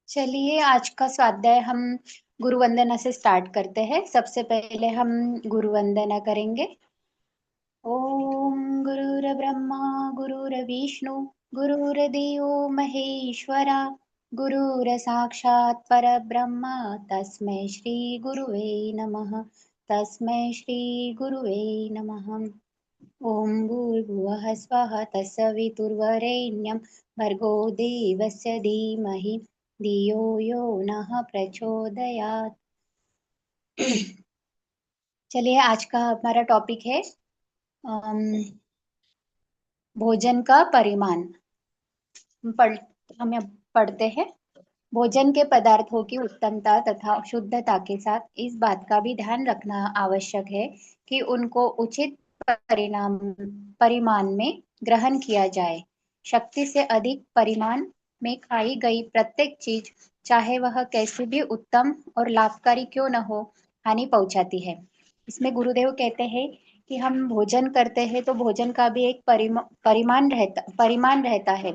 चलिए आज का स्वाध्याय हम गुरु वंदना से स्टार्ट करते हैं। सबसे पहले हम गुरु वंदना करेंगे। ओम गुरुर्ब्रह्मा गुरुर्विष्णु गुरुर्देवो महेश्वरा गुरुर्साक्षात् परब्रह्म तस्मै श्री गुरुवे नमः। तस्मै श्री गुरुवे नमः। ओम भूर्भुवः स्वः तत्सवितुर्वरेण्यं भर्गो देवस्य धीमहि धियो यो नः प्रचोदयात्। चलिए आज का हमारा टॉपिक है अम, भोजन का परिमाण। हम पढ़ हम अब पढ़ते हैं। भोजन के पदार्थों की उत्तमता तथा शुद्धता के साथ इस बात का भी ध्यान रखना आवश्यक है कि उनको उचित परिणाम परिमाण में ग्रहण किया जाए। शक्ति से अधिक परिमाण में खाई गई प्रत्येक चीज, चाहे वह कैसी भी उत्तम और लाभकारी क्यों न हो, हानि पहुंचाती है। इसमें गुरुदेव कहते हैं कि हम भोजन करते हैं तो भोजन का भी एक परिमाण रहता है।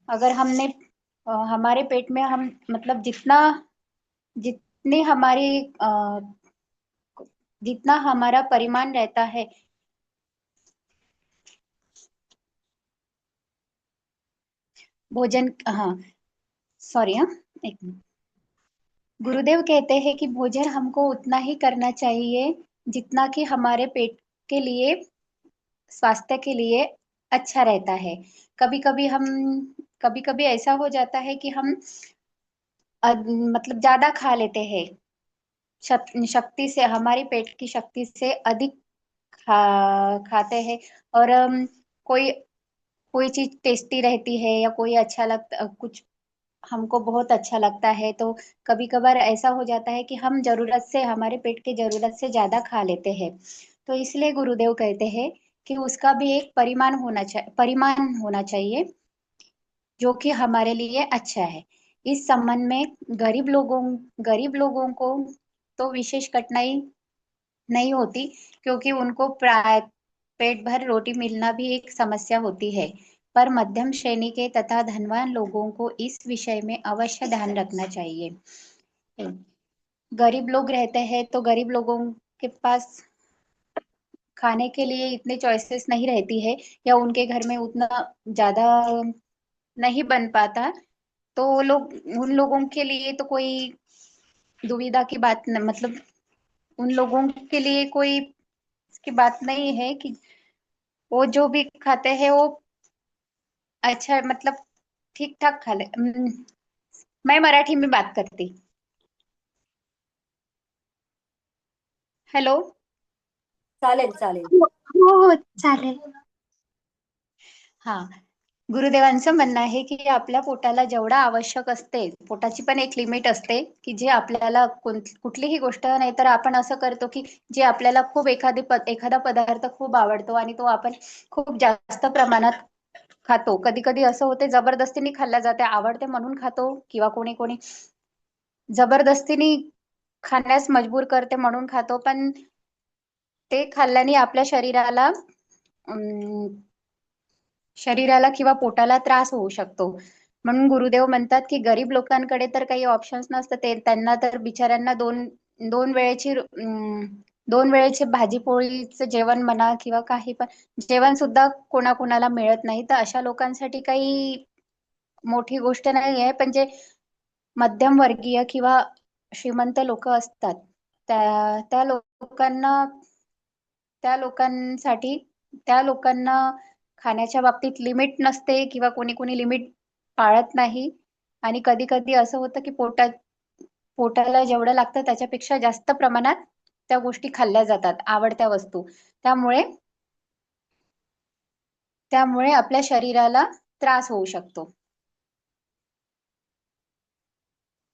अगर हमने हमारे पेट में हम मतलब जितनी हमारी जितना हमारा परिमाण रहता है, भोजन, हाँ, सॉरी, हाँ, एक मिनट। गुरुदेव कहते हैं कि भोजन हमको उतना ही करना चाहिए जितना कि हमारे पेट के लिए, स्वास्थ्य के लिए अच्छा रहता है। कभी कभी हम कभी कभी ऐसा हो जाता है कि हम मतलब ज्यादा खा लेते हैं। शक्ति से, हमारी पेट की शक्ति से अधिक खाते हैं। और कोई कोई चीज टेस्टी रहती है या कोई अच्छा लगता, कुछ हमको बहुत अच्छा लगता है, तो कभी कभार ऐसा हो जाता है कि हम जरूरत से, हमारे पेट की जरूरत से ज्यादा खा लेते हैं। तो इसलिए गुरुदेव कहते हैं कि उसका भी एक परिमाण होना चाहिए जो कि हमारे लिए अच्छा है। इस संबंध में गरीब लोगों को तो विशेष कठिनाई नहीं होती, क्योंकि उनको प्राय पेट भर रोटी मिलना भी एक समस्या होती है। पर मध्यम श्रेणी के तथा धनवान लोगों को इस विषय में अवश्य ध्यान रखना चाहिए। गरीब लोग रहते हैं तो गरीब लोगों के पास खाने के लिए इतने चॉइसेस नहीं रहती है, या उनके घर में उतना ज्यादा नहीं बन पाता। तो वो लोग, उन लोगों के लिए तो कोई दुविधा की बात मतलब उन लोगों के लिए कोई इसकी बात नहीं है कि वो जो भी खाते हैं वो अच्छा, मतलब ठीक ठाक खा ले। मैं मराठी में बात करती। हेलो। चालेल चालेल. हो हो, चालेल. हा, गुरुदेवांचं म्हणणं आहे की आपल्या पोटाला जेवढा आवश्यक असते, पोटाची पण एक लिमिट असते, की जे आपल्याला कुठलीही गोष्ट, नाही तर आपण असं करतो की जे आपल्याला खूप एखादा पदार्थ खूप आवडतो आणि तो आपण खूप जास्त प्रमाणात खातो. कधी कधी असं होते जबरदस्तीने खाल्ला जाते, आवडते म्हणून खातो, किंवा कोणी कोणी जबरदस्तीने खाण्यास मजबूर करते म्हणून खातो. पण ते खाल्ल्याने आपल्या अं, शरीराला किंवा पोटाला त्रास होऊ शकतो. म्हणून गुरुदेव म्हणतात की गरीब लोकांकडे तर काही ऑप्शन्स नसतं, ते त्यांना तर बिचाऱ्यांना दोन वेळेची दोन वेळेचे भाजी पोळीचं जेवण म्हणा किंवा काही पण जेवण सुद्धा कोणाकोणाला मिळत नाही. तर अशा लोकांसाठी काही मोठी गोष्ट नाही आहे. पण जे मध्यम वर्गीय किंवा श्रीमंत लोक असतात, त्या लोकांना, त्या लोकांसाठी त्या लोकांना खाण्याच्या बाबतीत लिमिट नसते, किंवा कोणी कोणी लिमिट पाळत नाही. आणि कधी कधी असं होतं की पोटाला जेवढं लागतं त्याच्यापेक्षा जास्त प्रमाणात त्या गोष्टी खाल्ल्या जातात, आवडत्या वस्तू. त्यामुळे त्यामुळे आपल्या शरीराला त्रास होऊ शकतो।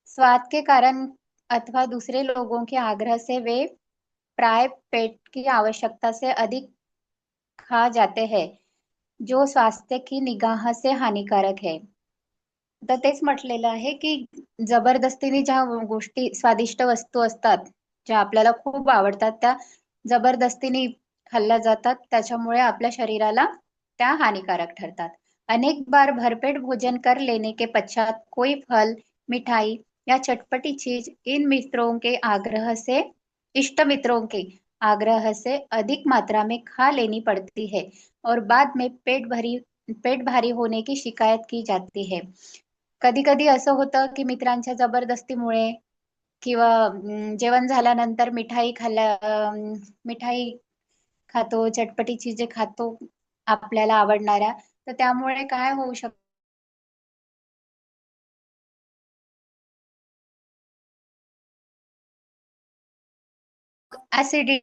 स्वाद के कारण अथवा दूसरे लोगों के आग्रह से वे प्राय पेट की आवश्यकता से अधिक खा जाते हैं, जो स्वास्थ्य की निगाह से हानिकारक है। तर तेच म्हटलेलं आहे की जबरदस्तीने ज्या गोष्टी, स्वादिष्ट वस्तू असतात, ज्या आपल्याला खूप आवडतात, त्या जबरदस्तीने खाल्ल्या जातात, त्याच्यामुळे आपल्या शरीराला त्या हानिकारक ठरतात। अनेक बार भरपेट भोजन कर लेने के पश्चात कोई फल, मिठाई या चटपटी चीज इन मित्रों के आग्रह से इष्ट मित्रों के आग्रह से अधिक मात्रा में खा लेनी पड़ती है और बाद में पेट भारी होने की शिकायत की जाती है. कधी कधी असं होतं की मित्रांच्या जबरदस्तीमुळे किंवा जेवण झाल्यानंतर मिठाई खातो, चटपटी चीजे खातो आपल्याला आवडणाऱ्या, तर त्यामुळे काय होऊ शकतं, ऍसिडिटी,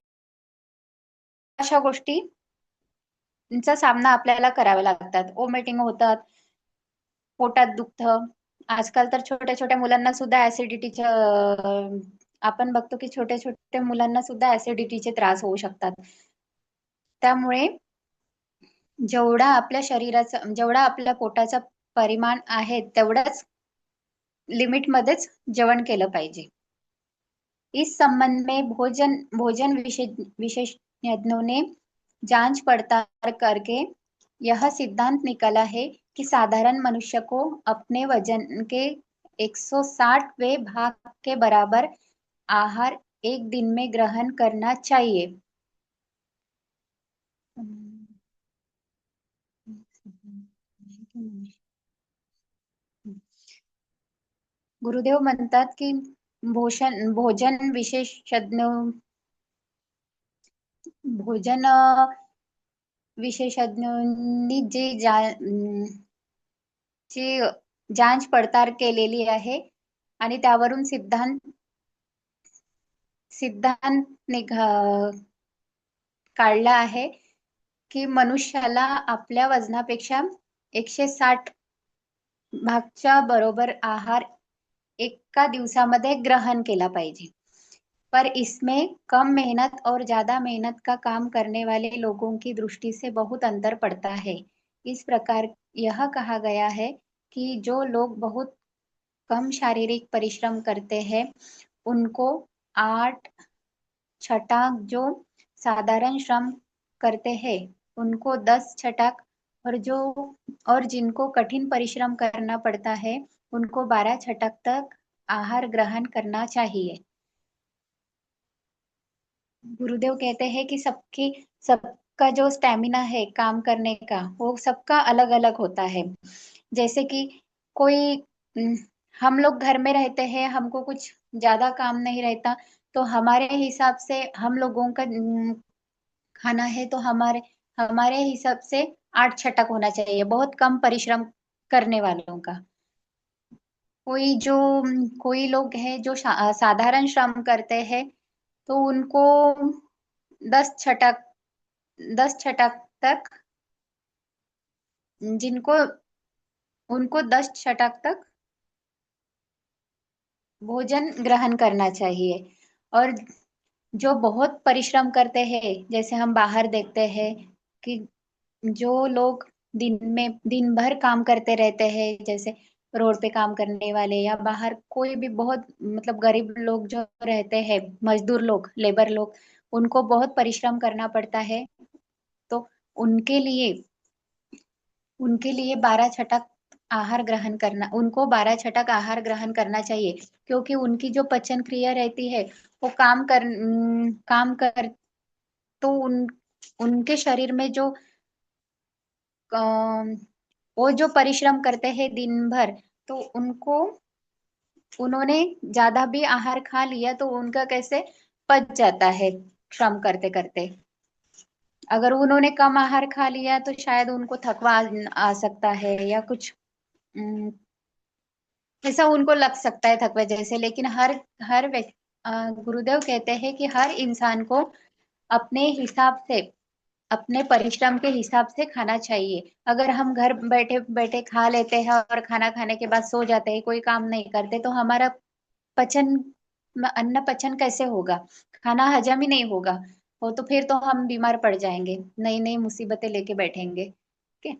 अशा गोष्टींचा सामना आपल्याला करावा लागतात. वॉमिटिंग होतात, पोटात दुखतं. आजकाल तर छोट्या छोट्या मुलांना सुद्धा ऍसिडिटीच्या आपण बघतो की छोट्या छोट्या मुलांना सुद्धा ऍसिडिटीचे त्रास होऊ शकतात. त्यामुळे जेवढा आपल्या पोटाचा परिमाण आहे तेवढंच लिमिटमध्येच जेवण केलं पाहिजे. इस संबंध में भोजन विशेषज्ञों ने जांच पड़ताल करके यह सिद्धांत निकाला है कि साधारण मनुष्य को अपने वजन के 160वें भाग के बराबर आहार एक दिन में ग्रहण करना चाहिए. गुरुदेव म्हणतात की भोजन भोजन विशेषज्ञांनी ची जांच पडताळ केलेली आहे आणि त्यावरून सिद्धांत काढला आहे की मनुष्याला आपल्या वजनापेक्षा 160 भागच्या बरोबर आहार एका दिवसामध्ये ग्रहण केला पाहिजे. पर इसमें कम मेहनत और ज्यादा मेहनत का काम करने वाले लोगों की दृष्टि से बहुत अंतर पड़ता है. इस प्रकार यह कहा गया है कि जो लोग बहुत कम शारीरिक परिश्रम करते हैं उनको 8 छटाक, जो साधारण श्रम करते हैं उनको 10 छटाक, और जिनको कठिन परिश्रम करना पड़ता है उनको 12 छटाक तक आहार ग्रहण करना चाहिए. गुरुदेव कहते हैं कि सबका जो स्टेमिना है काम करने का वो सबका अलग अलग होता है. जैसे कि कोई हम्म, हम लोग घर में रहते हैं, हमको कुछ ज्यादा काम नहीं रहता, तो हमारे हिसाब से हम लोगों का खाना है तो हमारे हमारे हिसाब से 8 छटक होना चाहिए, बहुत कम परिश्रम करने वालों का. कोई लोग हैं जो साधारण श्रम करते हैं तो उनको 10 छटक 10 छटक तक जिनको उनको 10 छटक तक भोजन ग्रहण करना चाहिए. और जो बहुत परिश्रम करते हैं, जैसे हम बाहर देखते हैं कि जो लोग दिन भर काम करते रहते हैं, जैसे रोड पे काम करने वाले या बाहर कोई भी बहुत मतलब गरीब लोग जो रहते हैं, मजदूर लोग, लेबर लोग, उनको बहुत परिश्रम करना पड़ता है. तो उनके लिए उनके लिए 12 छटक उनको 12 छटक आहार ग्रहण करना चाहिए, क्योंकि उनकी जो पचन क्रिया रहती है वो काम कर तो उनके शरीर में अम, वो जो परिश्रम करते हैं दिन भर, तो उन्होंने ज्यादा भी आहार खा लिया तो उनका कैसे पच जाता है श्रम करते करते. अगर उन्होंने कम आहार खा लिया तो शायद उनको थकवा आ सकता है या कुछ अम, ऐसा उनको लग सकता है थकवे जैसे. लेकिन हर गुरुदेव कहते हैं कि हर इंसान को अपने हिसाब से अपने परिश्रम के हिसाब से खाना चाहिए. अगर हम घर बैठे बैठे खा लेते हैं और खाना खाने के बाद सो जाते हैं, कोई काम नहीं करते, तो हमारा पचन अन्न पचन कैसे होगा, खाना हजम ही नहीं होगा. वो तो फिर तो हम बीमार पड़ जाएंगे, नई नई मुसीबतें लेके बैठेंगे. ठीक है.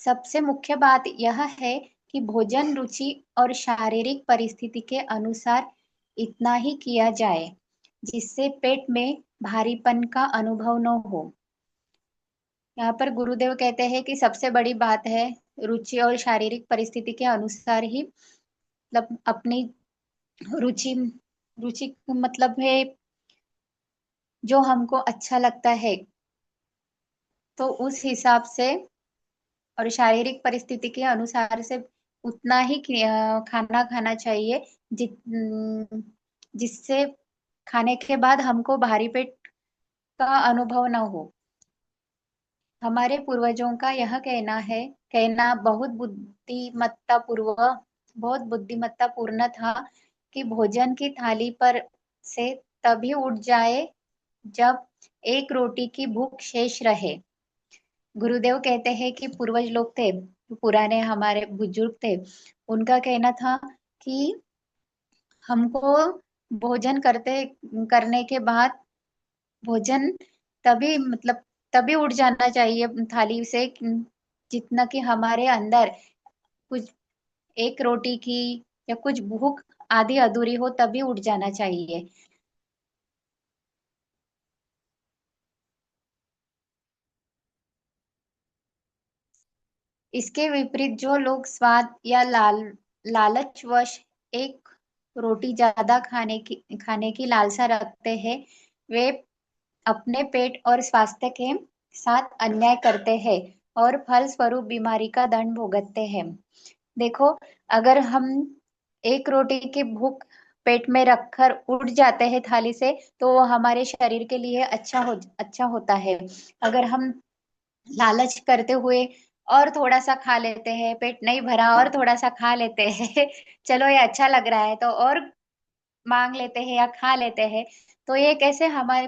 सबसे मुख्य बात यह है कि भोजन रुचि और शारीरिक परिस्थिति के अनुसार इतना ही किया जाए जिससे पेट में भारीपन का अनुभव न हो. यहाँ पर गुरुदेव कहते हैं कि सबसे बड़ी बात है रुचि और शारीरिक परिस्थिति के अनुसार ही मतलब अपनी रुचि रुचि मतलब है जो हमको अच्छा लगता है तो उस हिसाब से और शारीरिक परिस्थिति के अनुसार से उतना ही खाना खाना चाहिए जिससे खाने के बाद हमको भारी पेट का अनुभव न हो। हमारे पूर्वजों का यह कहना बहुत बुद्धिमत्ता पूर्ण था कि भोजन की थाली पर से तभी उठ जाए जब एक रोटी की भूख शेष रहे। गुरुदेव कहते हैं कि पूर्वज लोग थे, पुराने हमारे बुजुर्ग थे, उनका कहना था कि हमको भोजन करने के बाद भोजन तभी मतलब तभी उठ जाना चाहिए थाली से जितना कि हमारे अंदर कुछ एक रोटी की या कुछ भूख आधी अधूरी हो तभी उठ जाना चाहिए। इसके विपरीत जो लोग स्वाद या लालचवश एक रोटी ज्यादा खाने की लालसा रखते हैं, वे अपने पेट और स्वास्थ्य के साथ अन्याय करते हैं और फल स्वरूप बीमारी का दंड भुगतते हैं। देखो, अगर हम एक रोटी की भूख पेट में रखकर उठ जाते हैं थाली से तो वो हमारे शरीर के लिए अच्छा होता है। अगर हम लालच करते हुए और थोड़ा सा खा लेते हैं, पेट नहीं भरा और थोड़ा सा खा लेते हैं चलो ये अच्छा लग रहा है तो और मांग लेते हैं या खा लेते हैं, तो ये कैसे हमारे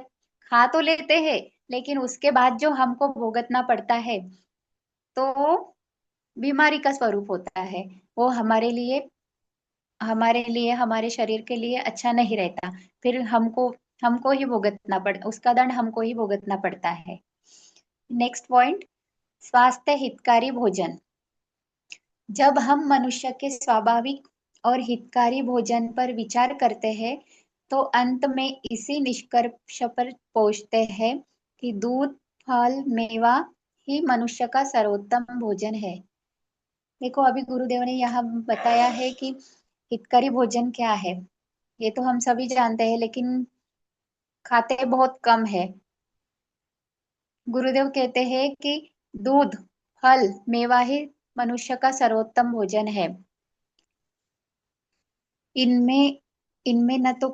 खा तो लेते हैं लेकिन उसके बाद जो हमको भुगतना पड़ता है तो बीमारी का स्वरूप होता है। वो हमारे शरीर के लिए अच्छा नहीं रहता। फिर हमको ही भुगतना पड़ उसका दंड हमको ही भुगतना पड़ता है। नेक्स्ट पॉइंट, स्वास्थ्य हितकारी भोजन। जब हम मनुष्य के स्वाभाविक और हितकारी भोजन पर विचार करते हैं तो अंत में इसी निष्कर्ष पर पहुंचते हैं कि दूध, फल, मेवा ही मनुष्य का सर्वोत्तम भोजन है। देखो, अभी गुरुदेव ने यहाँ बताया है कि हितकारी भोजन क्या है। ये तो हम सभी जानते हैं लेकिन खाते बहुत कम है। गुरुदेव कहते हैं कि दूध, फल, मेवा ही मनुष्य का सर्वोत्तम भोजन है। इनमें इनमें न तो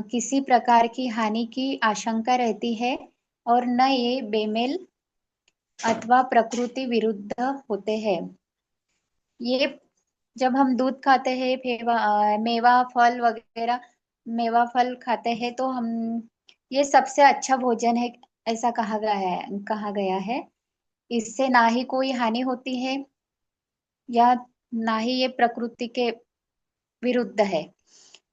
किसी प्रकार की हानि की आशंका रहती है और न ये बेमेल अथवा प्रकृति विरुद्ध होते हैं। ये जब हम दूध खाते हैं, मेवा फल खाते हैं तो हम ये सबसे अच्छा भोजन है ऐसा कहा गया है। इससे ना ही कोई हानि होती है या ना ही ये प्रकृति के विरुद्ध है।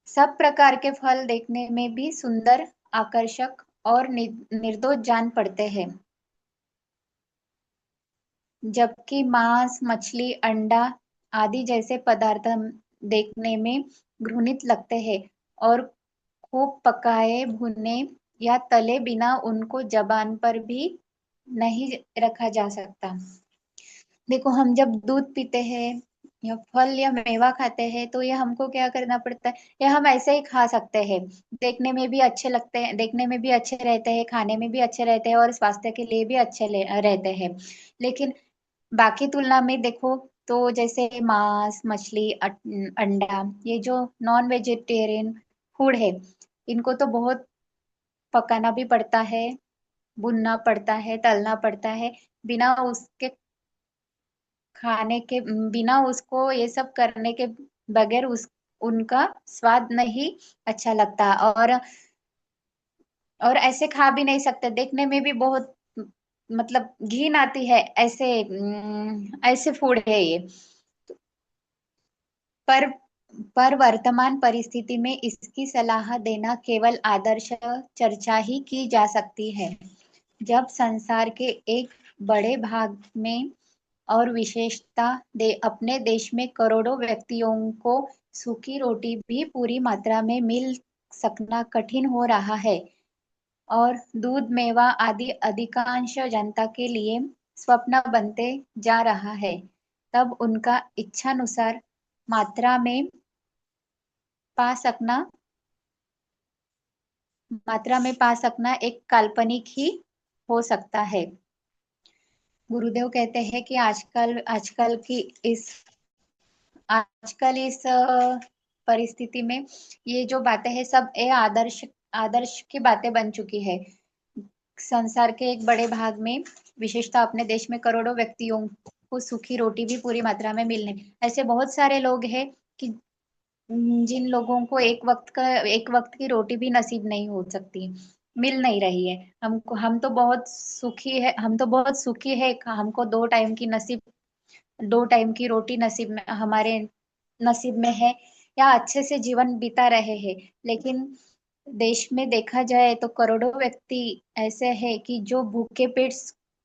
सब प्रकार के फल देखने में भी सुंदर, आकर्षक और निर्दोष जान पड़ते हैं, जबकि मांस, मछली, अंडा आदि जैसे पदार्थ हम देखने में घृणित लगते हैं और खूब पकाए, भुने या तले बिना उनको जबान पर भी नहीं रखा जा सकता। देखो, हम जब दूध पीते हैं या फल या मेवा खाते हैं तो ये हमको क्या करना पड़ता है, ये हम ऐसे ही खा सकते हैं। देखने में भी अच्छे रहते हैं, खाने में भी अच्छे रहते हैं और स्वास्थ्य के लिए भी रहते हैं। लेकिन बाकी तुलना में देखो तो जैसे मांस, मछली, अंडा, ये जो नॉन वेजिटेरियन फूड है, इनको तो बहुत पकाना भी पड़ता है, भुनना पड़ता है, तलना पड़ता है। बिना उसके बिना उसको ये सब करने के बगैर उस उनका स्वाद नहीं अच्छा लगता। और ऐसे खा भी नहीं सकते, देखने में भी बहुत मतलब घिन आती है, ऐसे फूड है ये। पर पर वर्तमान परिस्थिति में इसकी सलाह देना केवल आदर्श चर्चा ही की जा सकती है। जब संसार के एक बड़े भाग में और विशेषता अपने देश में करोड़ों व्यक्तियों को सूखी रोटी भी पूरी मात्रा में मिल सकना कठिन हो रहा है और दूध, मेवा आदि अधिकांश जनता के लिए स्वप्न बनते जा रहा है, तब उनका इच्छानुसार मात्रा में पा सकना मात्रा में पा सकना एक काल्पनिक ही हो सकता है। गुरुदेव कहते हैं कि आजकल इस परिस्थिति में ये जो बातें हैं सब ये आदर्श आदर्श की बातें बन चुकी है। संसार के एक बड़े भाग में, विशेषतः अपने देश में, करोड़ों व्यक्तियों को सूखी रोटी भी पूरी मात्रा में मिलने, ऐसे बहुत सारे लोग हैं कि जिन लोगों को एक वक्त की रोटी भी नसीब नहीं हो सकती, मिल नहीं रही है। हम तो बहुत सुखी है, हमको दो टाइम की रोटी नसीब में, हमारे नसीब में है, या अच्छे से जीवन बिता रहे हैं। लेकिन देश में देखा जाए तो करोड़ों व्यक्ति ऐसे हैं कि जो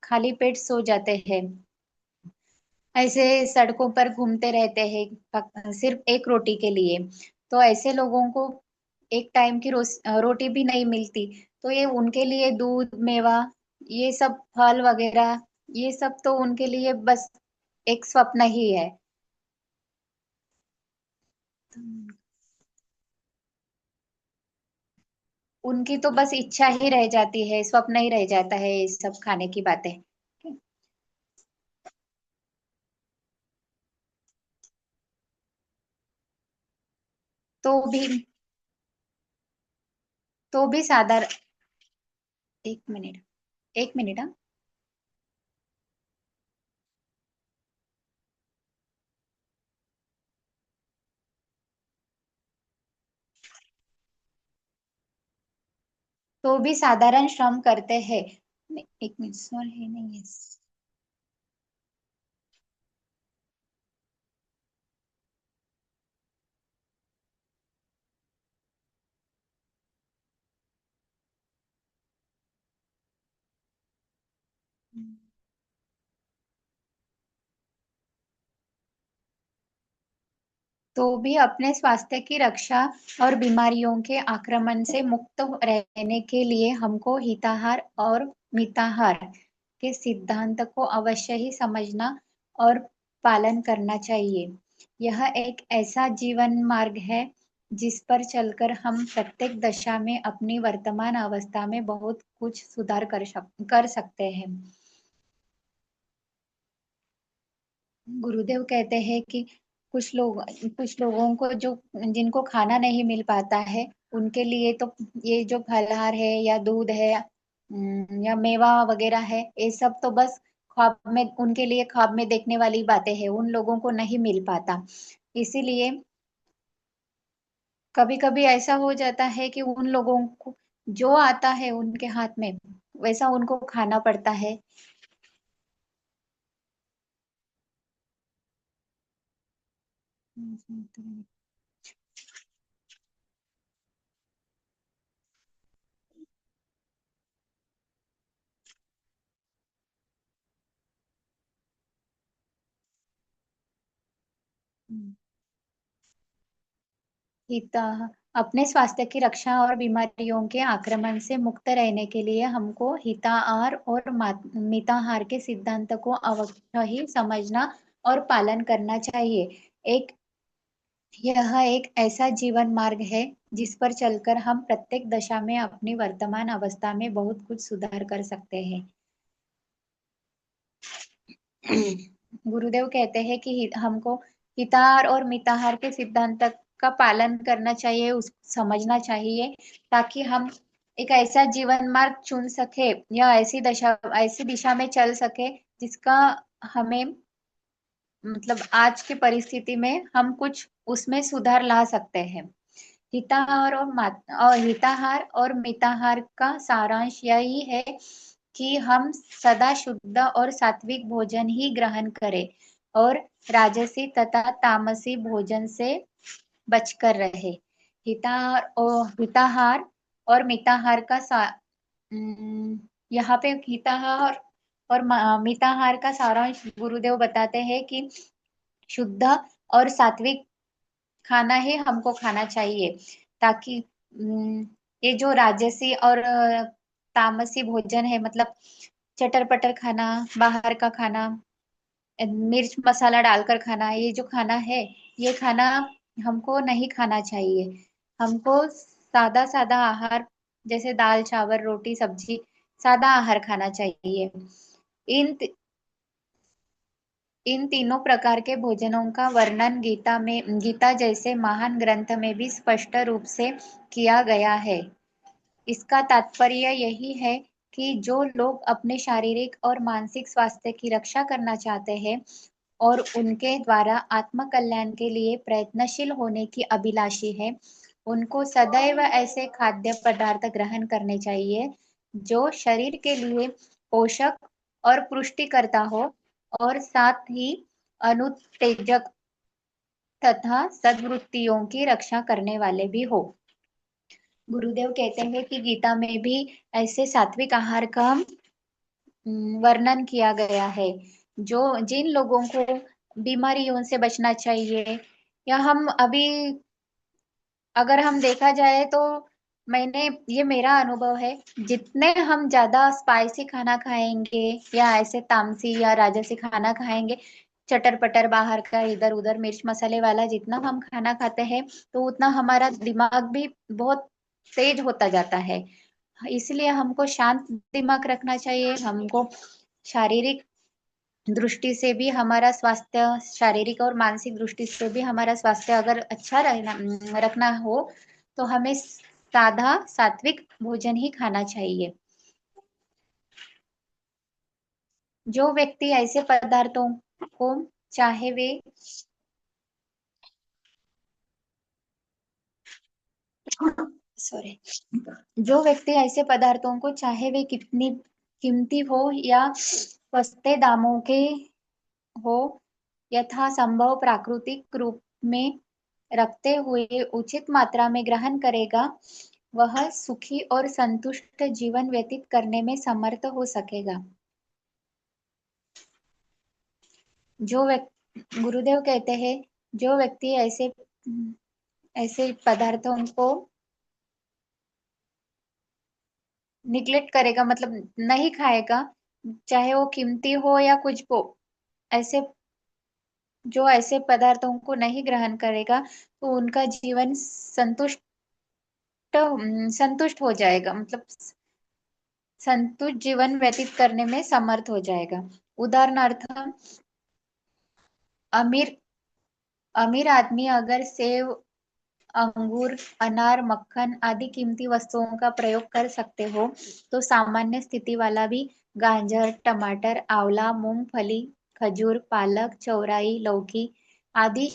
खाली पेट सो जाते हैं, ऐसे सड़कों पर घूमते रहते हैं सिर्फ एक रोटी के लिए। तो ऐसे लोगों को एक टाइम की रोटी भी नहीं मिलती, तो ये उनके लिए दूध, मेवा, ये सब फल वगैरह, ये सब तो उनके लिए बस एक स्वप्न ही है। उनकी तो बस इच्छा ही रह जाती है, स्वप्न ही रह जाता है ये सब खाने की बातें। तो भी तो भी साधारण एक मिनट, एक मिनट, हाँ। तो भी साधारण श्रम करते हैं। एक मिनट, स्वर है नहीं है। तो भी अपने स्वास्थ्य की रक्षा और बीमारियों के आक्रमण से मुक्त रहने के लिए हमको हिताहार और मिताहार के सिद्धांत को अवश्य ही समझना और पालन करना चाहिए। यह एक ऐसा जीवन मार्ग है जिस पर चलकर हम प्रत्येक दशा में अपनी वर्तमान अवस्था में बहुत कुछ सुधार कर सकते हैं। गुरुदेव कहते हैं कि कुछ लोगों को जो जिनको खाना नहीं मिल पाता है, उनके लिए तो ये जो फलाहार है या दूध है, या मेवा वगैरह है, ये सब तो बस उनके लिए ख्वाब में देखने वाली बातें हैं, उन लोगों को नहीं मिल पाता। इसीलिए कभी कभी ऐसा हो जाता है कि उन लोगों को जो आता है उनके हाथ में, वैसा उनको खाना पड़ता है। हिता अपने स्वास्थ्य की रक्षा और बीमारियों के आक्रमण से मुक्त रहने के लिए हमको हिताहार और मिताहार के सिद्धांत को अवश्य ही समझना और पालन करना चाहिए। एक यह एक ऐसा जीवन मार्ग है जिस पर चलकर हम प्रत्येक दशा में अपनी वर्तमान अवस्था में बहुत कुछ सुधार कर सकते हैं। गुरुदेव कहते हैं कि हमको हिताहार और मिताहार के सिद्धांत का पालन करना चाहिए, उस समझना चाहिए, ताकि हम एक ऐसा जीवन मार्ग चुन सके या ऐसी दिशा में चल सके जिसका हमें, मतलब आज की परिस्थिति में हम कुछ उसमें सुधार ला सकते हैं। हिताहार और मिताहार का सारांश यही है कि हम सदा शुद्ध और सात्विक भोजन ही ग्रहण करें और राजसी तथा तामसी भोजन से बचकर रहे। हिताहार और मिताहार का यहाँ पे हिताहार और मिताहार का सारांश गुरुदेव बताते हैं कि शुद्ध और सात्विक खाना ही हमको खाना चाहिए, ताकि ये जो राजसी और तामसी भोजन है, मतलब चटर पटर खाना, बाहर का खाना, मिर्च मसाला डालकर खाना, ये जो खाना है, ये खाना हमको नहीं खाना चाहिए। हमको सादा सादा आहार, जैसे दाल चावल रोटी सब्जी, सादा आहार खाना चाहिए। इन इन तीनों प्रकार के भोजनों का वर्णन गीता जैसे महान ग्रंथ में भी स्पष्ट रूप से किया गया है। इसका तात्पर्य यही है कि जो लोग अपने शारीरिक और मानसिक स्वास्थ्य की रक्षा करना चाहते हैं और उनके द्वारा आत्म कल्याण के लिए प्रयत्नशील होने की अभिलाषी है, उनको सदैव ऐसे खाद्य पदार्थ ग्रहण करने चाहिए जो शरीर के लिए पोषक और पुष्टिकर्ता हो और साथ ही अनुत्तेजक तथा सद्वृत्तियों की रक्षा करने वाले भी हो। गुरुदेव कहते हैं कि गीता में भी ऐसे सात्विक आहार का वर्णन किया गया है। जो जिन लोगों को बीमारियों से बचना चाहिए, या हम अभी अगर हम देखा जाए तो, मैंने ये मेरा अनुभव है, जितने हम ज्यादा स्पाइसी खाना खाएंगे या ऐसे तामसी या राजसी खाना खाएंगे, चटर पटर बाहर का इधर उधर मिर्च मसाले वाला जितना हम खाना खाते हैं, तो उतना हमारा दिमाग भी बहुत तेज होता जाता है। इसलिए हमको शांत दिमाग रखना चाहिए। हमको शारीरिक दृष्टि से भी हमारा स्वास्थ्य, शारीरिक और मानसिक दृष्टि से भी हमारा स्वास्थ्य अगर अच्छा रखना हो, तो हमें सादा सात्विक भोजन ही खाना चाहिए। जो व्यक्ति ऐसे पदार्थों को, चाहे वे सॉरी जो व्यक्ति ऐसे पदार्थों को, चाहे वे कितनी कीमती हो या सस्ते दामों के हो, यथासंभव प्राकृतिक रूप में रखते हुए उचित मात्रा में ग्रहण करेगा, वह सुखी और संतुष्ट जीवन व्यतीत करने में समर्थ हो सकेगा। गुरुदेव कहते हैं, जो व्यक्ति ऐसे ऐसे पदार्थों को निग्लेक्ट करेगा, मतलब नहीं खाएगा, चाहे वो कीमती हो या कुछ हो, ऐसे जो ऐसे पदार्थों को नहीं ग्रहण करेगा, तो उनका जीवन संतुष्ट हो जाएगा, मतलब संतुष्ट जीवन व्यतीत करने में समर्थ हो जाएगा। उदाहरणार्थ, अमीर अमीर आदमी अगर सेव, अंगूर, अनार, मक्खन आदि कीमती वस्तुओं का प्रयोग कर सकते हो, तो सामान्य स्थिति वाला भी गाजर, टमाटर, आंवला, मूंगफली, खजूर, पालक, चौराई, लौकी आदि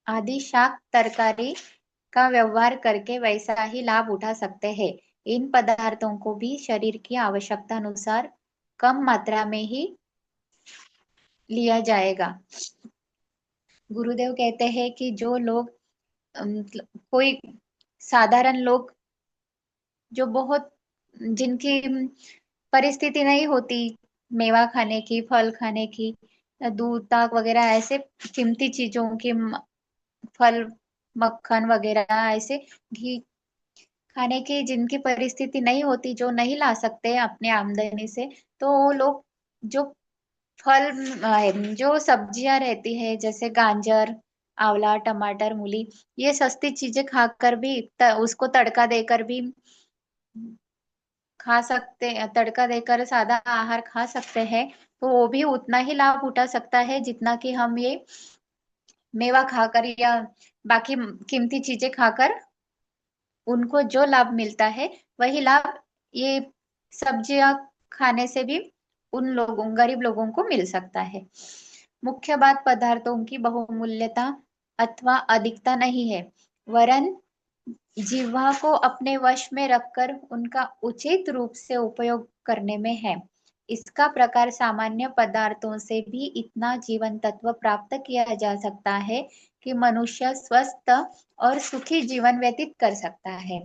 आदि शाक तरकारी का व्यवहार करके वैसा ही लाभ उठा सकते हैं। इन पदार्थों को भी शरीर की आवश्यकता अनुसार कम मात्रा में ही लिया जाएगा। गुरुदेव कहते हैं कि जो लोग कोई साधारण लोग, जो बहुत जिनकी परिस्थिति नहीं होती मेवा खाने की, फल खाने की, दूध ताक वगैरह ऐसे कीमती चीजों की, फल मक्खन वगैरह ऐसे घी खाने की जिनकी परिस्थिति नहीं होती, जो नहीं ला सकते अपने आमदनी से, तो वो लोग जो फल जो सब्जियां रहती है, जैसे गाजर, आंवला, टमाटर, मूली, ये सस्ती चीजें खाकर भी उसको तड़का देकर भी खा सकते, तड़का देकर सादा आहार खा सकते हैं, तो वो भी उतना ही लाभ उठा सकता है जितना कि हम ये मेवा खाकर या बाकी कीमती चीजें खाकर उनको जो लाभ मिलता है, वही लाभ ये सब्जियां खाने से भी उन लोगों, गरीब लोगों को मिल सकता है। मुख्य बात पदार्थों की बहुमूल्यता अथवा अधिकता नहीं है, वरन जिह्वा को अपने वश में रखकर उनका उचित रूप से उपयोग करने में है। इसका प्रकार सामान्य पदार्थों से भी इतना जीवन तत्व प्राप्त किया जा सकता है कि मनुष्य स्वस्थ और सुखी जीवन व्यतीत कर सकता है।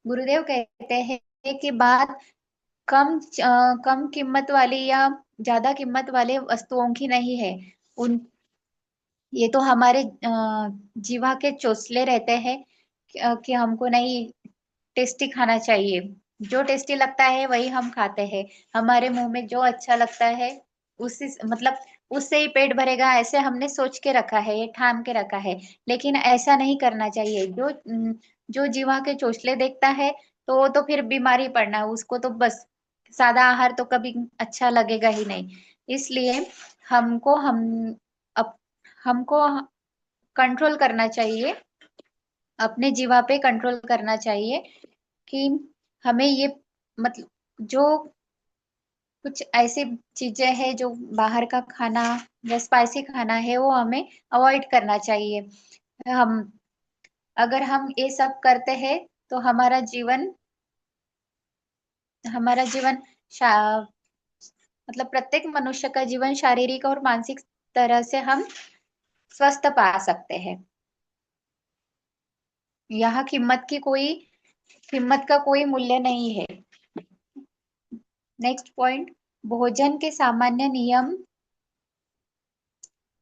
गुरुदेव कहते हैं कि बात कम कीमत वाली या ज्यादा कीमत वाले वस्तुओं की नहीं है। उन ये तो हमारे जीवा के चोचले रहते हैं कि हमको नहीं, टेस्टी खाना चाहिए, जो टेस्टी लगता है वही हम खाते हैं, हमारे मुंह में जो अच्छा लगता है उसी मतलब उससे ही पेट भरेगा, ऐसे हमने सोच के रखा है, ये ठान के रखा है। लेकिन ऐसा नहीं करना चाहिए। जो जीवा के चोचले देखता है तो वो तो फिर बीमारी पड़ना है उसको, तो बस सादा आहार तो कभी अच्छा लगेगा ही नहीं। इसलिए हमको हम अप, हमको कंट्रोल करना चाहिए, अपने जीवा पे कंट्रोल करना चाहिए कि हमें ये मतलब जो कुछ ऐसी चीजें हैं जो बाहर का खाना या स्पाइसी खाना है वो हमें अवॉइड करना चाहिए। हम अगर हम ये सब करते हैं तो हमारा जीवन मतलब प्रत्येक मनुष्य का जीवन शारीरिक और मानसिक तरह से हम स्वस्थ पा सकते हैं। यहाँ कीमत का कोई मूल्य नहीं है। नेक्स्ट पॉइंट, भोजन के सामान्य नियम,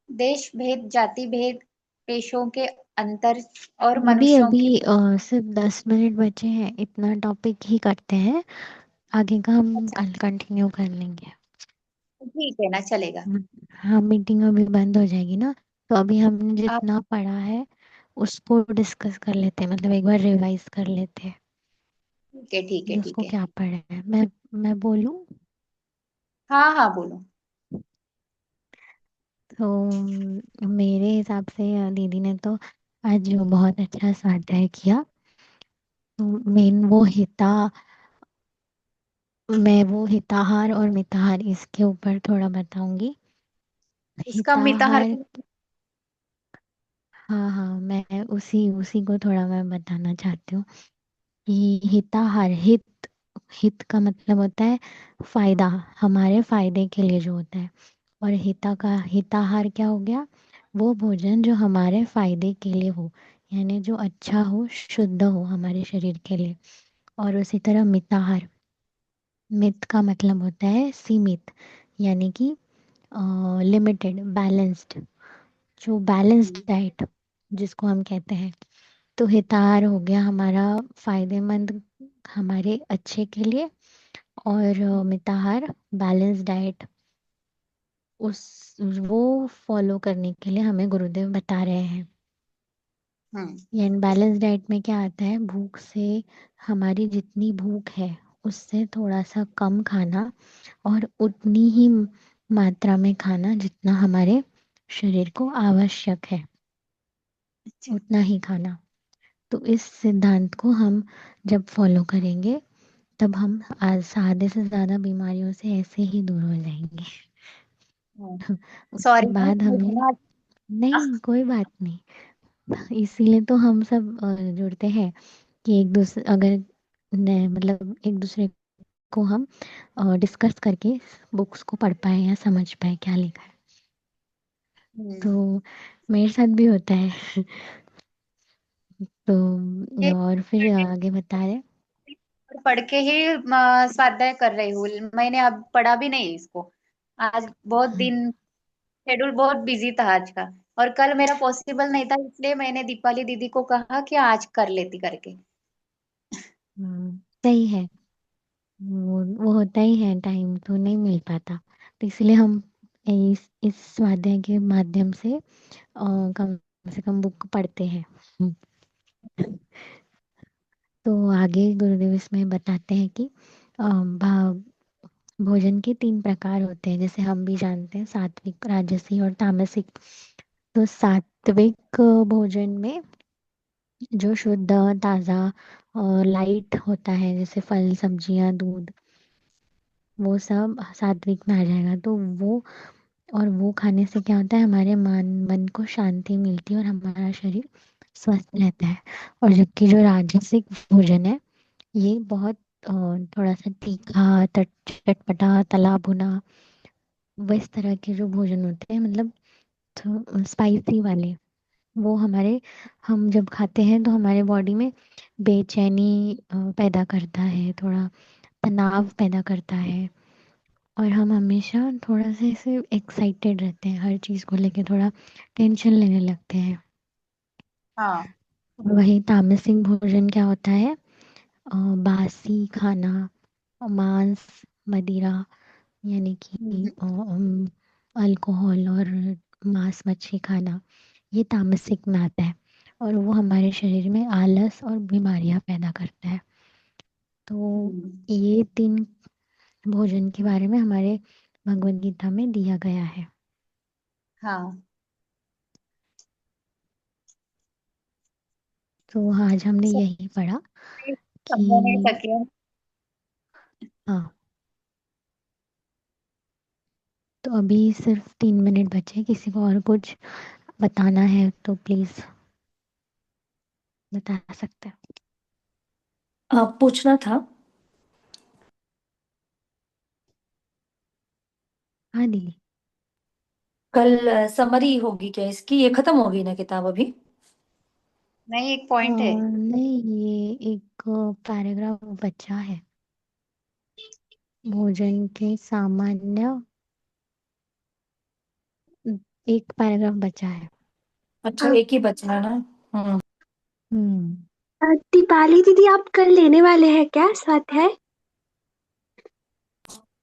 देश भेद, जाति भेद, पेशों के अंतर और अभी मनुष्यों अभी की। सिर्फ 10 मिनट बचे हैं, इतना टॉपिक ही करते हैं। आगे का हम अच्छा, कल कंटिन्यू कर लेंगे। ठीक है ना, चलेगा। हाँ, मीटिंग अभी बंद हो जाएगी ना, तो अभी हमने आप जितना पढ़ा है उसको डिस्कस कर लेते हैं, मतलब एक बार रिवाइज कर लेते हैं ठीक है, ठीक कि है, ठीक उसको है। क्या पढ़ा है। मैं बोलूँ? हाँ हाँ, बोलो। तो मेरे हिसाब से दीदी ने तो आज बहुत अच्छा स्वाध्याय किया। तो मेन वो मैं वो हिताहार और मिताहार इसके ऊपर थोड़ा बताऊंगी। इसका मिताहार हिताहार, हाँ हाँ, मैं उसी उसी को थोड़ा मैं बताना चाहती हूँ कि हिताहार, हित, हित का मतलब होता है फायदा, हमारे फायदे के लिए जो होता है। और हिताहार क्या हो गया? वो भोजन जो हमारे फायदे के लिए हो, यानी जो अच्छा हो, शुद्ध हो हमारे शरीर के लिए। और उसी तरह मिताहार, मित का मतलब होता है सीमित, यानी कि लिमिटेड, बैलेंस्ड, जो बैलेंस्ड डाइट जिसको हम कहते हैं। तो हिताहार हो गया हमारा फायदेमंद, हमारे अच्छे के लिए। और मिताहार बैलेंस डाइट, उस वो फॉलो करने के लिए हमें गुरुदेव बता रहे हैं। हम्म। यानी बैलेंस डाइट में क्या आता है? भूख से, हमारी जितनी भूख है उससे थोड़ा सा कम खाना, और उतनी ही मात्रा में खाना जितना हमारे शरीर को आवश्यक है, अच्छा। उतना ही खाना। तो इस सिद्धांत को हम जब फॉलो करेंगे तब हम आज आधे से ज्यादा बीमारियों से ऐसे ही दूर हो जाएंगे। उसके सॉरी बाद मुझे हमें, ना। नहीं कोई बात नहीं, इसीलिए तो हम सब जुड़ते हैं कि एक दूसरे, अगर मतलब एक दूसरे को हम डिस्कस करके बुक्स को पढ़ पाए या समझ पाए क्या लिखा है। हम्म, तो मेरे साथ भी होता है। तो ये और फिर आगे बता रहे। पढ़ के ही स्वाध्याय कर रही हूँ। मैंने अब पढ़ा भी नहीं इसको। आज बहुत दिन, शेड्यूल बहुत बिजी था आज का। और कल मेरा पॉसिबल नहीं था, इसलिए मैंने दीपाली दीदी को कहा कि आज कर लेती करके। सही है। वो होता ही है, टाइम तो नहीं मिल पाता, तो इसलिए हम इस स्वाध्याय के माध्यम से कम से कम बुक पढ़ते हैं। तो आगे गुरुदेव इसमें बताते हैं कि भोजन के 3 प्रकार होते हैं, जैसे हम भी जानते हैं, सात्विक, राजसी और तामसिक। तो सात्विक भोजन में जो शुद्ध, ताज़ा और लाइट होता है, जैसे फल, सब्जियां, दूध, वो सब सात्विक में आ जाएगा। तो वो खाने से क्या होता है? हमारे मन को शांति मिलती है और हमारा शरीर स्वस्थ रहता है। और जबकि जो राजसिक भोजन है, ये बहुत थोड़ा सा तीखा, चटपटा, तला भुना, वो इस तरह के जो भोजन होते हैं, मतलब स्पाइसी वाले, वो हम जब खाते हैं तो हमारे बॉडी में बेचैनी पैदा करता है, थोड़ा तनाव पैदा करता है। और हम हमेशा थोड़ा सा ऐसे एक्साइटेड रहते हैं, हर चीज़ को लेके थोड़ा टेंशन लेने लगते हैं। हाँ। और वही तामसिक भोजन क्या होता है? बासी खाना, मांस, मदिरा, यानी कि हम्म, अल्कोहल और मांस मच्छी खाना, ये तामसिक में आता है और वो हमारे शरीर में आलस और बीमारियां पैदा करता है। तो हम्म, ये तीन भोजन के बारे में हमारे भगवत गीता में दिया गया है। हाँ। तो आज हमने सब यही पढ़ा समझा नहीं कि सके हम। हाँ, तो अभी सिर्फ 3 मिनट बचे, किसी को और कुछ बताना है तो प्लीज बता सकते हैं। पूछना था। हाँ दीदी। कल समरी होगी क्या इसकी? ये खत्म होगी ना किताब अभी? नहीं, एक पॉइंट है। नहीं, ये एक पैराग्राफ बचा है, भोजन के सामान्य, एक पैराग्राफ बचा है। अच्छा, एक ही बचा है ना? हम्म। हम्म। दीपाली दीदी, आप कल लेने वाले हैं क्या स्वाध्याय?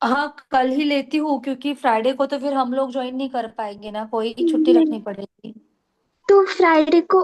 हाँ, कल ही लेती हूँ क्योंकि फ्राइडे को तो फिर हम लोग ज्वाइन नहीं कर पाएंगे ना, कोई छुट्टी नहीं, रखनी पड़ेगी। तो फ्राइडे को